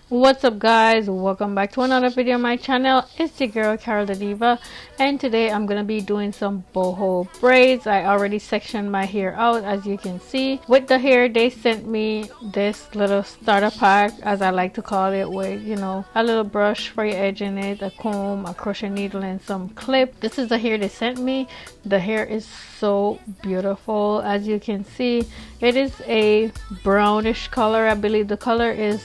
What's up guys, welcome back to another video on my channel. It's your girl Carol the Diva, and today I'm gonna be doing some boho braids. I already sectioned my hair out, as you can see. With the hair, they sent me this little starter pack, as I like to call it, with a little brush for your edge in it, a comb, a crochet needle, and some clip. This is the hair they sent me. The hair is so beautiful. As you can see, it is a brownish color. I believe the color is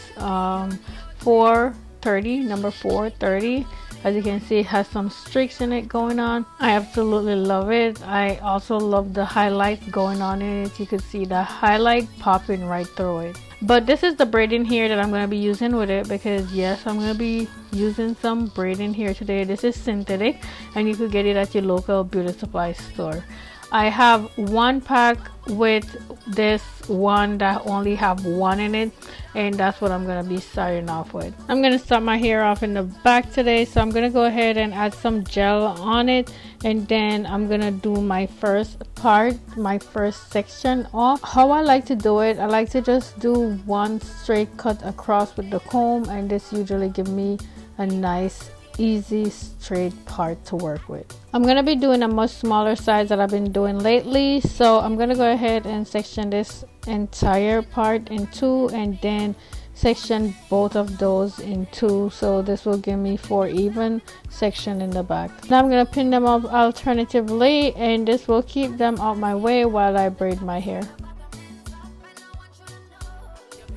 430, number 430. As you can see, it has some streaks in it going on. I absolutely love it. I also love the highlights going on in it. You can see the highlight popping right through it. But this is the braiding here that I'm going to be using with it, because yes, I'm going to be using some braiding here today. This is synthetic, and you could get it at your local beauty supply store. I have one pack with this one that only have one in it, and that's what I'm going to be starting off with. I'm going to start my hair off in the back today, so I'm going to go ahead and add some gel on it, and then I'm going to do my first part, my first section off. How I like to do it, I like to just do one straight cut across with the comb, and this usually give me a nice easy straight part to work with. I'm going to be doing a much smaller size that I've been doing lately, so I'm going to go ahead and section this entire part in two, and then section both of those in two, so this will give me 4 even section in the back. Now I'm going to pin them up alternatively, and this will keep them out my way while I braid my hair.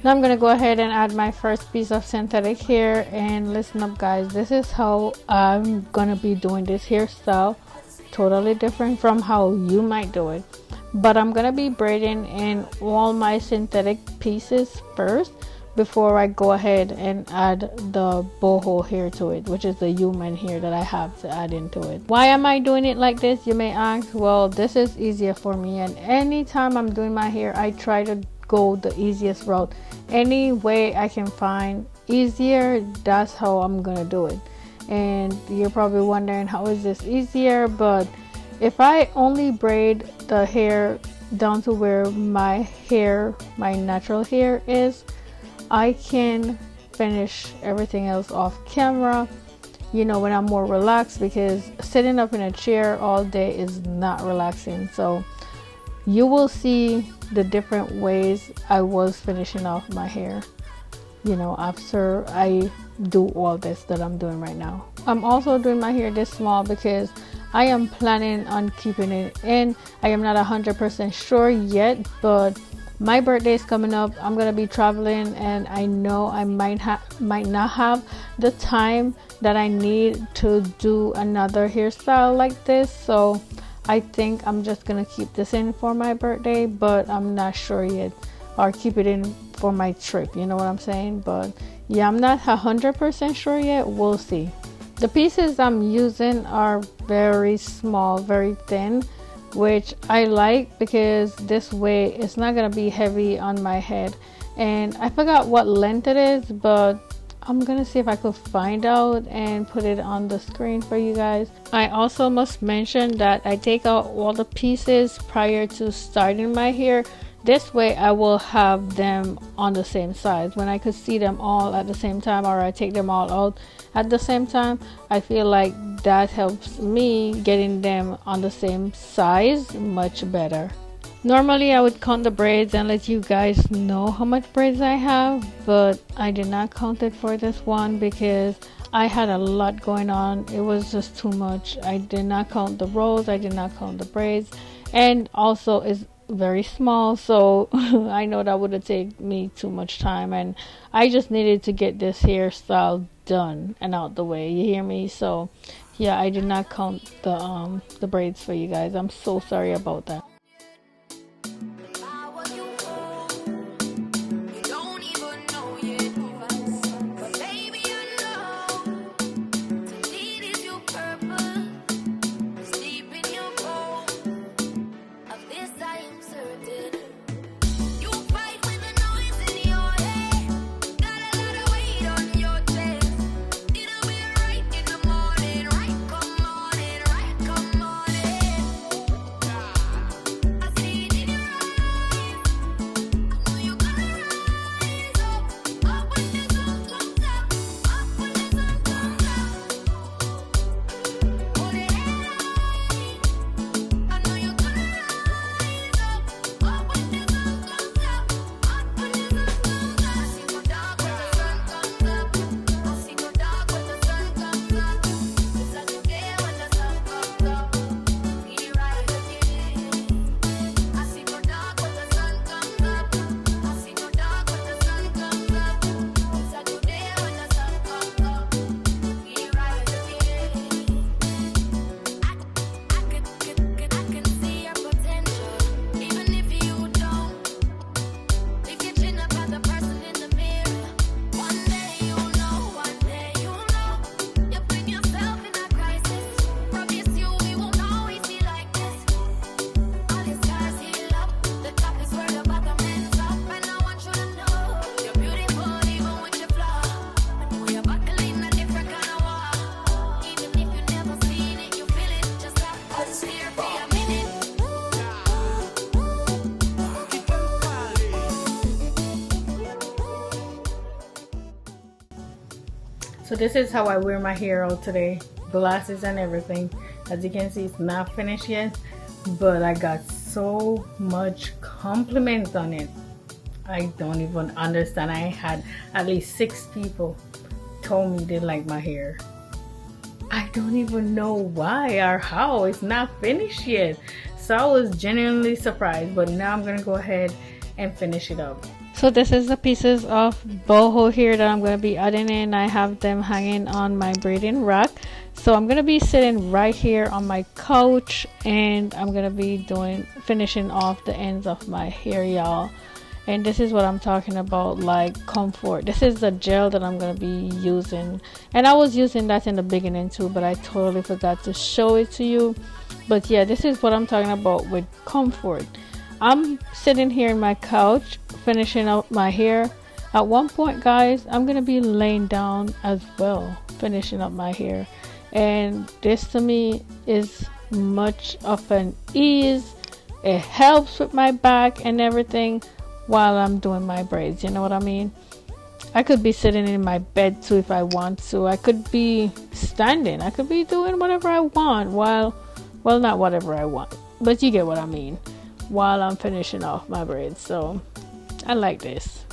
Now I'm going to go ahead and add my first piece of synthetic hair, and listen up guys, this is how I'm going to be doing this hairstyle. Totally different from how you might do it, but I'm going to be braiding in all my synthetic pieces first before I go ahead and add the boho hair to it, which is the human hair that I have to add into it. Why am I doing it like this, you may ask? Well, this is easier for me, and anytime I'm doing my hair, I try to go the easiest route. Any way I can find easier, that's how I'm gonna do it. And you're probably wondering, how is this easier? But if I only braid the hair down to where my natural hair is, I can finish everything else off camera, when I'm more relaxed, because sitting up in a chair all day is not relaxing. So you will see the different ways I was finishing off my hair, after I do all this that I'm doing right now. I'm also doing my hair this small because I am planning on keeping it in. I am not 100% sure yet, but my birthday is coming up. I'm gonna be traveling, and I know I might not have the time that I need to do another hairstyle like this, so I think I'm just gonna keep this in for my birthday, but I'm not sure yet, or keep it in for my trip, you know what I'm saying? But yeah, I'm not 100% sure yet. We'll see. The pieces I'm using are very small, very thin, which I like, because this way it's not gonna be heavy on my head. And I forgot what length it is, but I'm gonna see if I could find out and put it on the screen for you guys. I also must mention that I take out all the pieces prior to starting my hair. This way I will have them on the same size. When I could see them all at the same time, or I take them all out at the same time, I feel like that helps me getting them on the same size much better. Normally I would count the braids and let you guys know how much braids I have, but I did not count it for this one because I had a lot going on. It was just too much. I did not count the rows, I did not count the braids, and also it's very small, so I know that would have taken me too much time, and I just needed to get this hairstyle done and out the way, you hear me? So yeah, I did not count the braids for you guys. I'm so sorry about that. So this is how I wear my hair out today. Glasses and everything. As you can see, it's not finished yet, but I got so much compliments on it. I don't even understand. I had at least 6 people told me they like my hair. I don't even know why or how. It's not finished yet. So I was genuinely surprised, but now I'm gonna go ahead and finish it up. So this is the pieces of boho here that I'm gonna be adding in. I have them hanging on my braiding rack. So I'm gonna be sitting right here on my couch, and I'm gonna be finishing off the ends of my hair, y'all. And this is what I'm talking about, like comfort. This is the gel that I'm going to be using. And I was using that in the beginning too, but I totally forgot to show it to you. But yeah, this is what I'm talking about with comfort. I'm sitting here in my couch, finishing up my hair. At one point, guys, I'm going to be laying down as well, finishing up my hair. And this to me is much of an ease. It helps with my back and everything while I'm doing my braids, you know what I mean? I could be sitting in my bed too if I want to. I could be standing. I could be doing whatever I want well, not whatever I want, but you get what I mean, while I'm finishing off my braids. So I like this.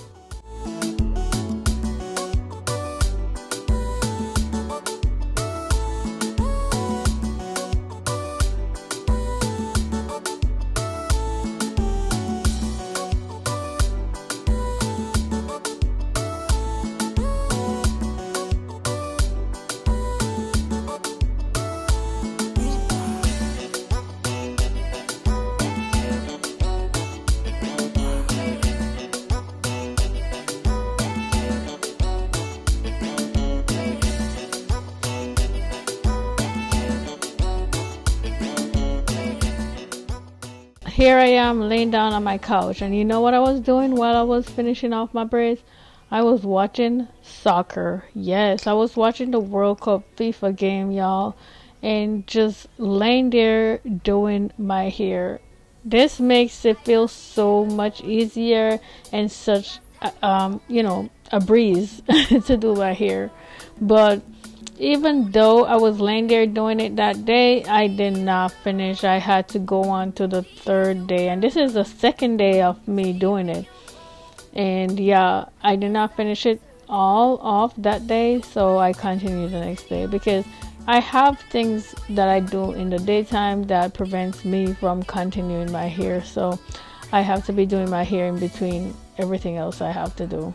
Here I am laying down on my couch, and you know what I was doing while I was finishing off my braids? I was watching soccer. Yes, I was watching the World Cup FIFA game, y'all, and just laying there doing my hair. This makes it feel so much easier and such a breeze to do my hair. But even though I was laying there doing it that day, I did not finish. I had to go on to the 3rd day, and this is the 2nd day of me doing it. And yeah, I did not finish it all off that day, so I continued the next day because I have things that I do in the daytime that prevents me from continuing my hair. So I have to be doing my hair in between everything else I have to do.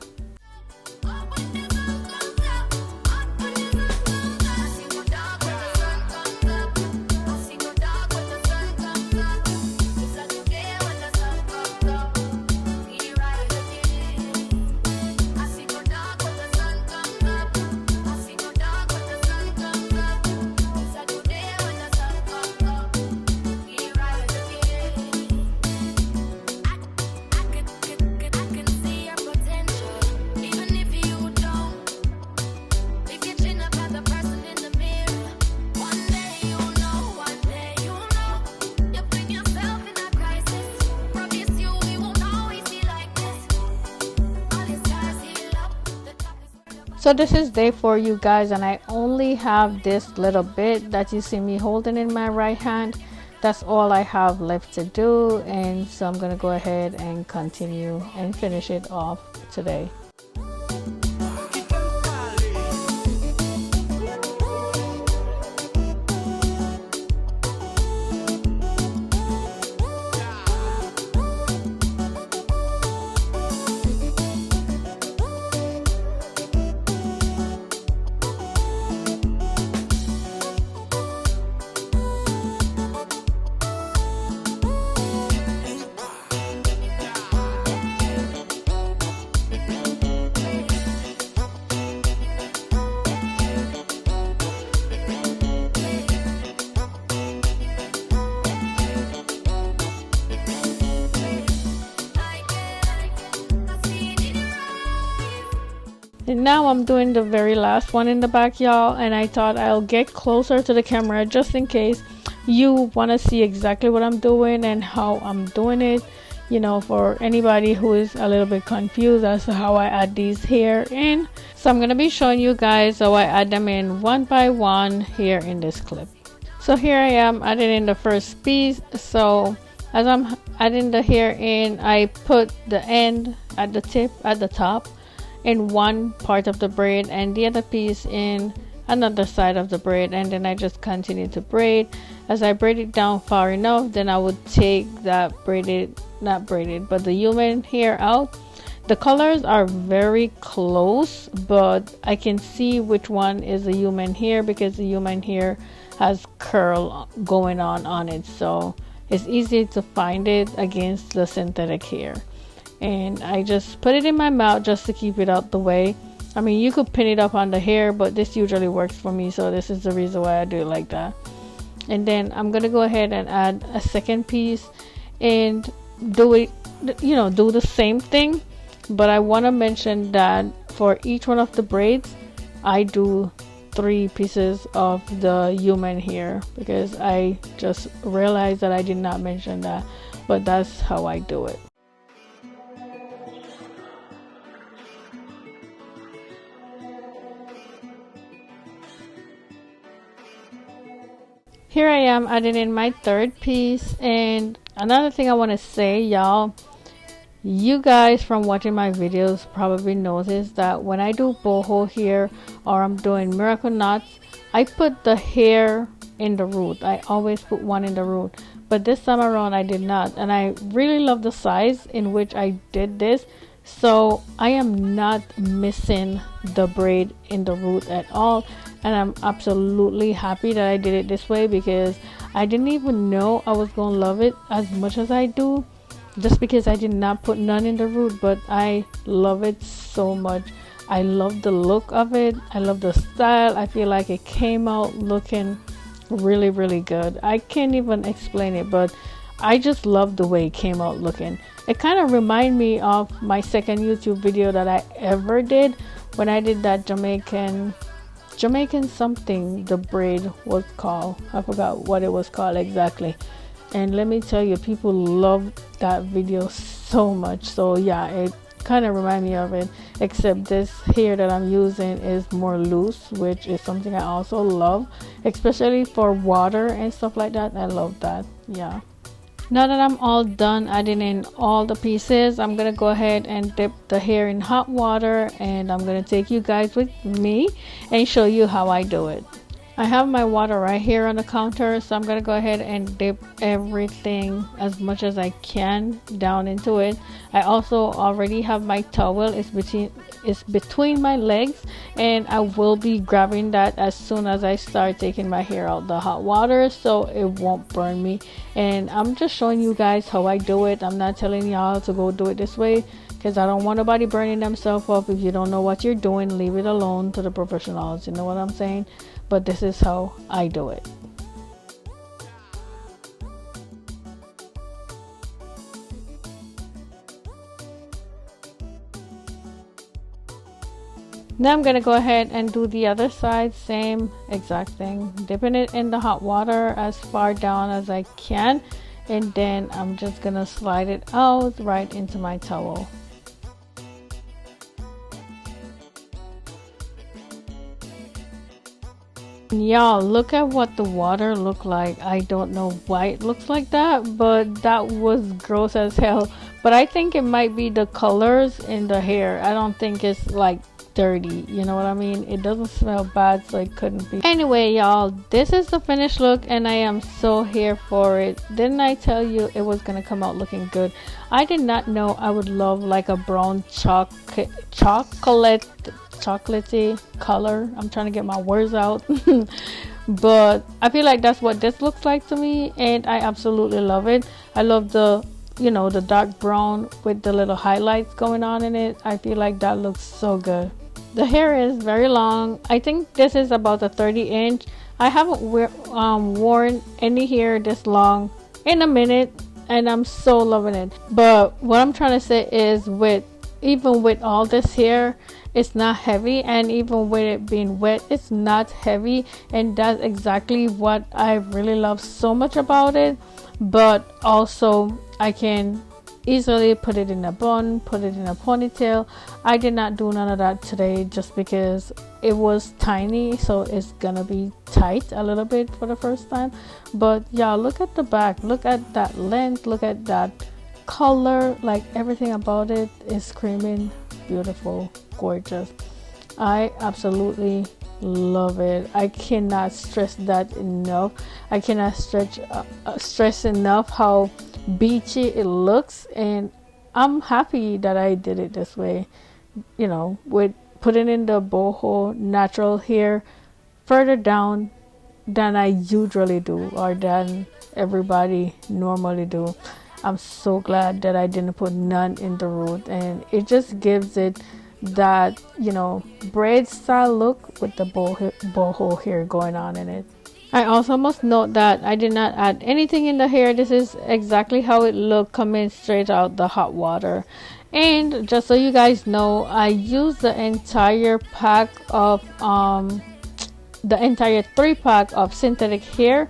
So this is day 4, you guys, and I only have this little bit that you see me holding in my right hand. That's all I have left to do, and so I'm gonna go ahead and continue and finish it off today. And now I'm doing the very last one in the back, y'all, and I thought I'll get closer to the camera just in case you want to see exactly what I'm doing and how I'm doing it. you know, for anybody who is a little bit confused as to how I add these here in. So I'm going to be showing you guys how I add them in one by one here in this clip. So here I am adding in the first piece. So as I'm adding the hair in, I put the end at the tip at the top in one part of the braid and the other piece in another side of the braid, and then I just continue to braid. As I braid it down far enough, then I would take that not braided but the human hair out. The colors are very close, but I can see which one is the human hair because the human hair has curl going on it, so it's easy to find it against the synthetic hair. And I just put it in my mouth just to keep it out the way. I mean, you could pin it up on the hair, but this usually works for me, so this is the reason why I do it like that. And then I'm gonna go ahead and add a second piece and do it, you know, do the same thing. But I want to mention that for each one of the braids I do 3 pieces of the human hair, because I just realized that I did not mention that, but that's how I do it. Here I am adding in my third piece. And another thing I want to say, y'all, you guys from watching my videos probably notice that when I do boho here or I'm doing miracle knots, I put the hair in the root. I always put one in the root, but this time around I did not, and I really love the size in which I did this, so I am not missing the braid in the root at all. And I'm absolutely happy that I did it this way, because I didn't even know I was gonna love it as much as I do, just because I did not put none in the root. But I love it so much. I love the look of it. I love the style. I feel like it came out looking really, really good. I can't even explain it, but I just love the way it came out looking. It kind of reminded me of my second YouTube video that I ever did, when I did that Jamaican something the braid was called. I forgot what it was called exactly. And let me tell you, people loved that video so much. So yeah, it kind of reminds me of it, except this hair that I'm using is more loose, which is something I also love, especially for water and stuff like that. I love that. Yeah. Now that I'm all done adding in all the pieces, I'm gonna go ahead and dip the hair in hot water, and I'm gonna take you guys with me and show you how I do it. I have my water right here on the counter, so I'm gonna go ahead and dip everything as much as I can down into it. I also already have my towel. It's between my legs, and I will be grabbing that as soon as I start taking my hair out the hot water, so it won't burn me. And I'm just showing you guys how I do it. I'm not telling y'all to go do it this way, because I don't want nobody burning themselves up. If you don't know what you're doing, leave it alone to the professionals. You know what I'm saying? But this is how I do it. Now I'm gonna go ahead and do the other side, same exact thing, dipping it in the hot water as far down as I can, and then I'm just gonna slide it out right into my towel. Y'all, look at what the water looked like. I don't know why it looks like that, but that was gross as hell. But I think it might be the colors in the hair. I don't think it's like dirty, you know what I mean? It doesn't smell bad, so it couldn't be. Anyway, y'all, this is the finished look, and I am so here for it. Didn't I tell you it was gonna come out looking good? I did not know I would love like a brown chocolatey color. I'm trying to get my words out. But I feel like that's what this looks like to me, and I absolutely love it. I love the, you know, the dark brown with the little highlights going on in it. I feel like that looks so good. The hair is very long. I think this is about a 30-inch. I haven't worn any hair this long in a minute, and I'm so loving it. But what I'm trying to say is, even with all this hair, it's not heavy, and even with it being wet, it's not heavy, and that's exactly what I really love so much about it. But also I can easily put it in a bun, put it in a ponytail. I did not do none of that today just because it was tiny, so it's gonna be tight a little bit for the first time. But y'all, look at the back, look at that length, look at that color, like everything about it is screaming beautiful, gorgeous. I absolutely love it. I cannot stress that enough. I cannot stress enough how beachy it looks, and I'm happy that I did it this way, you know, with putting in the boho natural hair further down than I usually do, or than everybody normally do. I'm so glad that I didn't put none in the root, and it just gives it that, you know, braid style look with the boho hair going on in it. I also must note that I did not add anything in the hair. This is exactly how it looked coming straight out the hot water. And just so you guys know, I used the entire pack of the entire 3-pack of synthetic hair,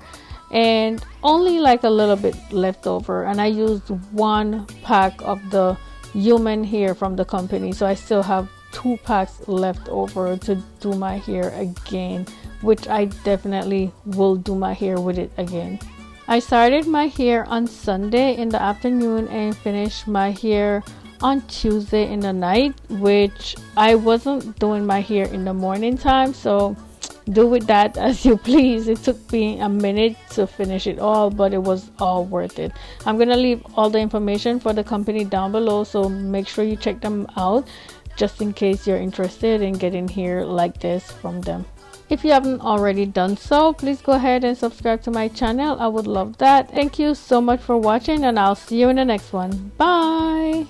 and only like a little bit left over, and I used 1 pack of the human hair from the company, so I still have 2 packs left over to do my hair again, which I definitely will do my hair with it again. I started my hair on Sunday in the afternoon and finished my hair on Tuesday in the night, which I wasn't doing my hair in the morning time, so do with that as you please. It took me a minute to finish it all, but it was all worth it. I'm gonna leave all the information for the company down below, so make sure you check them out just in case you're interested in getting hair like this from them. If you haven't already done so, please go ahead and subscribe to my channel. I would love that. Thank you so much for watching, and I'll see you in the next one. Bye.